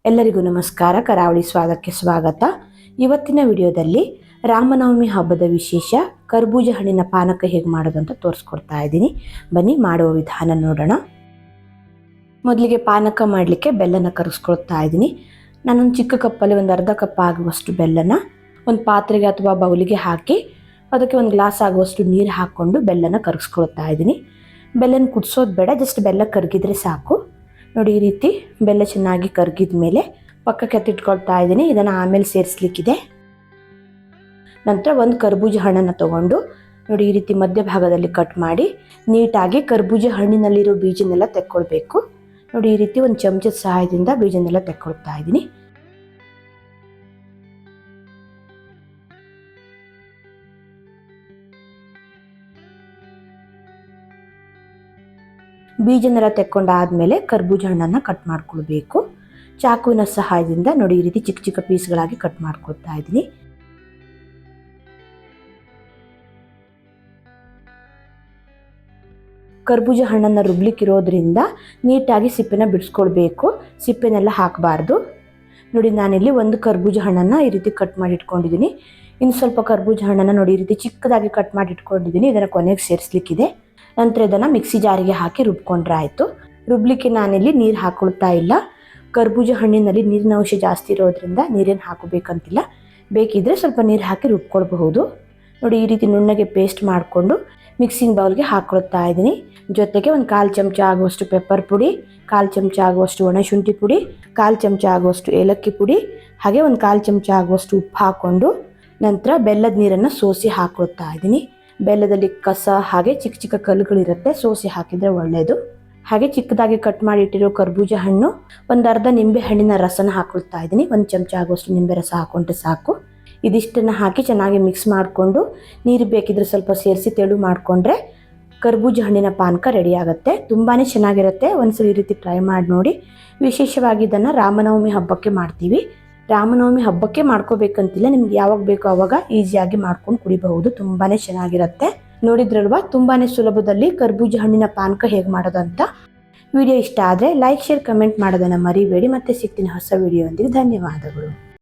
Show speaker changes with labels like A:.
A: ಎಲ್ಲರಿಗೂ ನಮಸ್ಕಾರ. ಕರಾವಳಿ ಸ್ವಾದಕ್ಕೆ ಸ್ವಾಗತ. ಇವತ್ತಿನ ವಿಡಿಯೋದಲ್ಲಿ ರಾಮನವಮಿ ಹಬ್ಬದ ವಿಶೇಷ ಕರ್ಬೂಜ ಹಣ್ಣಿನ ಪಾನಕ ಹೇಗೆ ಮಾಡೋದು ಅಂತ ತೋರಿಸ್ಕೊಡ್ತಾ ಇದ್ದೀನಿ. ಬನ್ನಿ ಮಾಡುವ ವಿಧಾನ ನೋಡೋಣ. ಮೊದಲಿಗೆ ಪಾನಕ ಮಾಡಲಿಕ್ಕೆ ಬೆಲ್ಲನ ಕರಗಿಸ್ಕೊಳ್ತಾ ಇದ್ದೀನಿ. ನಾನೊಂದು ಚಿಕ್ಕ ಕಪ್ಪಲ್ಲಿ ಒಂದು ಅರ್ಧ ಕಪ್ ಆಗುವಷ್ಟು ಬೆಲ್ಲನ ಒಂದು ಪಾತ್ರೆಗೆ ಅಥವಾ ಬೌಲಿಗೆ ಹಾಕಿ ಅದಕ್ಕೆ ಒಂದು ಗ್ಲಾಸ್ ಆಗುವಷ್ಟು ನೀರು ಹಾಕ್ಕೊಂಡು ಬೆಲ್ಲನ ಕರಗಿಸ್ಕೊಳ್ತಾ ಇದ್ದೀನಿ. ಬೆಲ್ಲನ ಕುದಿಸೋದು ಬೇಡ, ಜಸ್ಟ್ ಬೆಲ್ಲ ಕರಗಿದ್ರೆ ಸಾಕು. ನೋಡಿ, ಈ ರೀತಿ ಬೆಲ್ಲ ಚೆನ್ನಾಗಿ ಕರಗಿದ ಮೇಲೆ ಪಕ್ಕಕ್ಕೆ ಎತ್ತಿಟ್ಕೊಳ್ತಾ ಇದ್ದೀನಿ. ಇದನ್ನು ಆಮೇಲೆ ಸೇರಿಸ್ಲಿಕ್ಕಿದೆ. ನಂತರ ಒಂದು ಕರ್ಬೂಜ ಹಣ್ಣನ್ನು ತಗೊಂಡು ನೋಡಿ ಈ ರೀತಿ ಮಧ್ಯಭಾಗದಲ್ಲಿ ಕಟ್ ಮಾಡಿ ನೀಟಾಗಿ ಕರ್ಬೂಜ ಹಣ್ಣಿನಲ್ಲಿರೋ ಬೀಜನೆಲ್ಲ ತೆಕ್ಕೊಳ್ಬೇಕು. ನೋಡಿ, ಈ ರೀತಿ ಒಂದು ಚಮಚದ ಸಹಾಯದಿಂದ ಬೀಜನೆಲ್ಲ ತೆಕ್ಕೊಳ್ತಾ ಇದ್ದೀನಿ. ಬೀಜನೆಲ್ಲ ತೆಕ್ಕೊಂಡಾದ್ಮೇಲೆ ಕರ್ಬೂಜ ಹಣ್ಣನ್ನು ಕಟ್ ಮಾಡ್ಕೊಳ್ಬೇಕು. ಚಾಕುವಿನ ಸಹಾಯದಿಂದ ನೋಡಿ ಈ ರೀತಿ ಚಿಕ್ಕ ಚಿಕ್ಕ ಪೀಸ್ಗಳಾಗಿ ಕಟ್ ಮಾಡ್ಕೊಳ್ತಾ ಇದ್ದೀನಿ. ಕರ್ಬೂಜ ಹಣ್ಣನ್ನು ರುಬ್ಲಿಕ್ಕಿರೋದ್ರಿಂದ ನೀಟಾಗಿ ಸಿಪ್ಪೆನ ಬಿಡಿಸ್ಕೊಳ್ಬೇಕು. ಸಿಪ್ಪೆನೆಲ್ಲ ಹಾಕಬಾರ್ದು. ನೋಡಿ, ನಾನಿಲ್ಲಿ ಒಂದು ಕರ್ಬೂಜ ಹಣ್ಣನ್ನು ಈ ರೀತಿ ಕಟ್ ಮಾಡಿ ಇಟ್ಕೊಂಡಿದ್ದೀನಿ. ಇನ್ನು ಸ್ವಲ್ಪ ಕರ್ಬೂಜ ಹಣ್ಣನ್ನು ನೋಡಿ ಈ ರೀತಿ ಚಿಕ್ಕದಾಗಿ ಕಟ್ ಮಾಡಿ ಇಟ್ಕೊಂಡಿದ್ದೀನಿ. ಇದನ್ನು ಕೊನೆಗೆ ಸೇರಿಸ್ಲಿಕ್ಕಿದೆ. ನಂತರ ಇದನ್ನು ಮಿಕ್ಸಿ ಜಾರಿಗೆ ಹಾಕಿ ರುಬ್ಕೊಂಡ್ರೆ ಆಯಿತು. ರುಬ್ಲಿಕ್ಕೆ ನಾನಿಲ್ಲಿ ನೀರು ಹಾಕೊಳ್ತಾ ಇಲ್ಲ. ಕರ್ಬೂಜ ಹಣ್ಣಿನಲ್ಲಿ ನೀರಿನ ಅಂಶ ಜಾಸ್ತಿ ಇರೋದ್ರಿಂದ ನೀರೇನು ಹಾಕಬೇಕಂತಿಲ್ಲ. ಬೇಕಿದ್ದರೆ ಸ್ವಲ್ಪ ನೀರು ಹಾಕಿ ರುಬ್ಕೊಳ್ಬಹುದು. ನೋಡಿ, ಈ ರೀತಿ ನುಣ್ಣಗೆ ಪೇಸ್ಟ್ ಮಾಡಿಕೊಂಡು ಮಿಕ್ಸಿಂಗ್ ಬೌಲ್ಗೆ ಹಾಕ್ಕೊಳ್ತಾ ಇದ್ದೀನಿ. ಜೊತೆಗೆ ಒಂದು 1/4 ಚಮಚ ಆಗುವಷ್ಟು ಪೆಪ್ಪರ್ ಪುಡಿ, 1/4 ಚಮಚ ಆಗುವಷ್ಟು ಒಣಶುಂಠಿ ಪುಡಿ, 1/4 ಚಮಚ ಆಗುವಷ್ಟು ಏಲಕ್ಕಿ ಪುಡಿ, ಹಾಗೆ ಒಂದು 1/4 ಚಮಚ ಆಗುವಷ್ಟು ಉಪ್ಪು ಹಾಕ್ಕೊಂಡು ನಂತರ ಬೆಲ್ಲದ ನೀರನ್ನು ಸೋಸಿ ಹಾಕ್ಕೊಳ್ತಾ ಇದ್ದೀನಿ. ಬೆಲ್ಲದಲ್ಲಿ ಕಸ ಹಾಗೆ ಚಿಕ್ಕ ಚಿಕ್ಕ ಕಲ್ಲುಗಳಿರುತ್ತೆ, ಸೋಸಿ ಹಾಕಿದರೆ ಒಳ್ಳೆಯದು. ಹಾಗೆ ಚಿಕ್ಕದಾಗಿ ಕಟ್ ಮಾಡಿಟ್ಟಿರೋ ಕರ್ಬೂಜ ಹಣ್ಣು, ಒಂದು ಅರ್ಧ ನಿಂಬೆ ಹಣ್ಣಿನ ರಸನ ಹಾಕ್ಕೊಳ್ತಾ ಇದ್ದೀನಿ. 1 ಚಮಚ ಆಗುವಷ್ಟು ನಿಂಬೆ ರಸ ಹಾಕ್ಕೊಂಡ್ರೆ ಸಾಕು. ಇದಿಷ್ಟನ್ನು ಹಾಕಿ ಚೆನ್ನಾಗಿ ಮಿಕ್ಸ್ ಮಾಡಿಕೊಂಡು ನೀರು ಬೇಕಿದ್ರೆ ಸ್ವಲ್ಪ ಸೇರಿಸಿ ತೆಳು ಮಾಡಿಕೊಂಡ್ರೆ ಕರ್ಬೂಜ ಹಣ್ಣಿನ ಪಾನಕ ರೆಡಿ ಆಗುತ್ತೆ. ತುಂಬಾ ಚೆನ್ನಾಗಿರುತ್ತೆ. ಒಂದ್ಸಲ ಈ ರೀತಿ ಟ್ರೈ ಮಾಡಿ ನೋಡಿ. ವಿಶೇಷವಾಗಿ ಇದನ್ನು ರಾಮನವಮಿ ಹಬ್ಬಕ್ಕೆ ಮಾಡ್ತೀವಿ. ರಾಮನವಮಿ ಹಬ್ಬಕ್ಕೆ ಮಾಡ್ಕೋಬೇಕಂತಿಲ್ಲ, ನಿಮ್ಗೆ ಯಾವಾಗ ಬೇಕೋ ಆವಾಗ ಈಸಿಯಾಗಿ ಮಾಡ್ಕೊಂಡು ಕುಡಿಬಹುದು. ತುಂಬಾ ಚೆನ್ನಾಗಿರುತ್ತೆ. ನೋಡಿದ್ರಲ್ವಾ, ತುಂಬಾ ಸುಲಭದಲ್ಲಿ ಕರ್ಬೂಜ ಹಣ್ಣಿನ ಪಾನಕ ಹೇಗೆ ಮಾಡೋದು ಅಂತ. ವಿಡಿಯೋ ಇಷ್ಟ ಆದರೆ ಲೈಕ್, ಶೇರ್, ಕಮೆಂಟ್ ಮಾಡೋದನ್ನು ಮರಿಬೇಡಿ. ಮತ್ತೆ ಸಿಗ್ತೀನಿ ಹೊಸ ವಿಡಿಯೋ ಒಂದಿಗೆ. ಧನ್ಯವಾದಗಳು.